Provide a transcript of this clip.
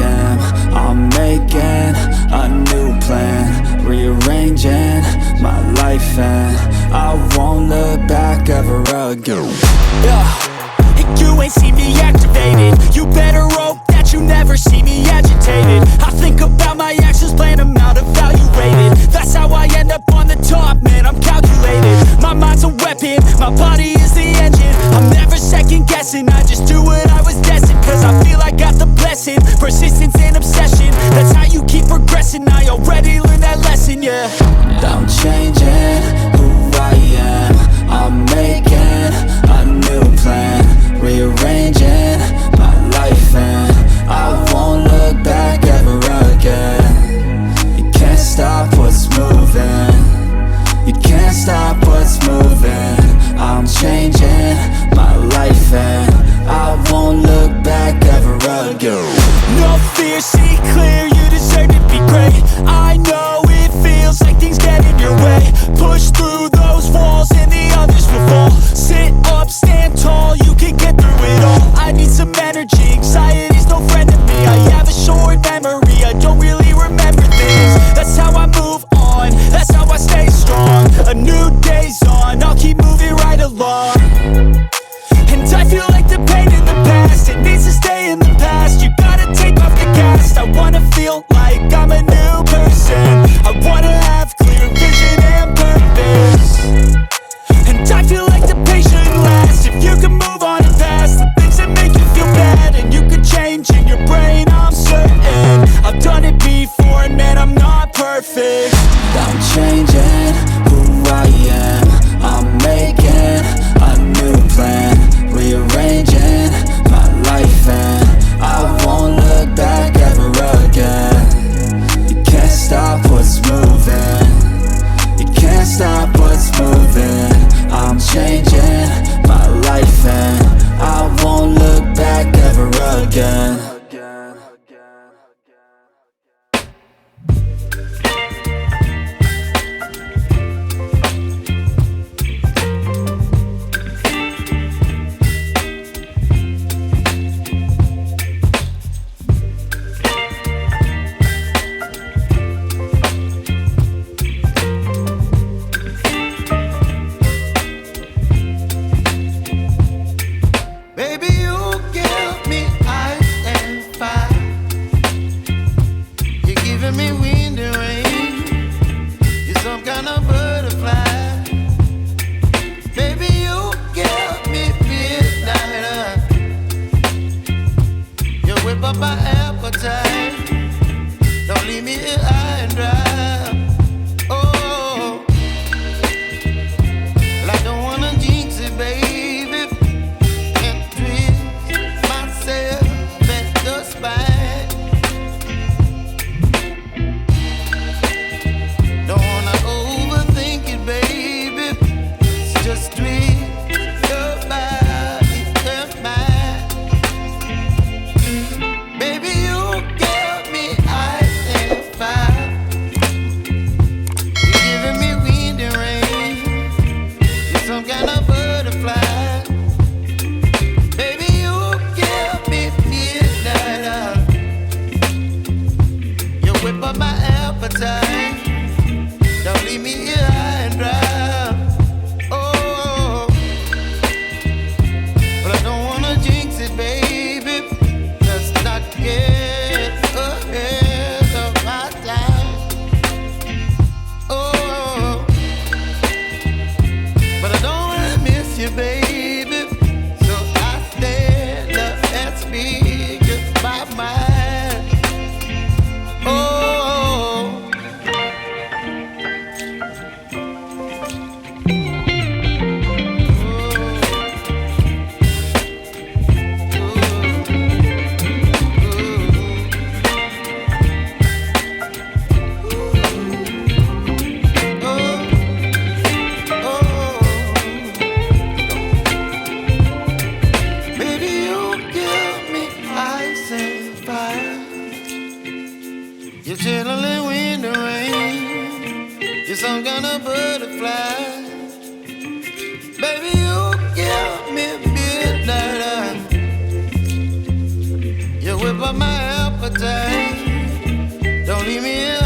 am. I'm making a new plan, rearranging my life, and I won't look back ever again. And you ain't see me activated. You better hope that you never see me agitated. I think about my actions, plan them out, evaluated. That's how I end up on the top, man, I'm calculated. My mind's a weapon, my body is the engine. I'm never second guessing, I just do what I was destined. Cause I feel I got the blessing, persistence and obsession. That's how you keep progressing, I already learned that lesson, yeah. I'm changing who I am. I'm making a new plan, rearranging my life, and I won't look back ever again. You can't stop what's moving, you can't stop what's moving. I'm changing my life, and I won't look back ever again. No fear, see clear, you deserve to be great. I know it feels like things get in your way. Push through those walls and the others will fall. Sit up, stand tall, you can get through it all. I need some energy, anxiety's no friend to me. I have a short memory, I don't really remember things. That's how I move on, that's how I stay strong. A new day's on, I'll keep moving right along. And I feel like the pain in the past, it needs to stay in the past. You gotta take off the cast. I wanna feel like I'm a new person. I wanna have clear vision and purpose. And I feel like the pain shouldn't last. If you can move on and past the things that make you feel bad, and you can change in your brain, I'm certain. I've done it before, and man, I'm not perfect. I'm changing who I am. I'm making a new plan, rearranging my life, and I won't look back ever again. You can't stop what's moving, you can't stop what's moving. I'm changing my life, and I won't look back ever again. whip up my appetite. Don't leave me here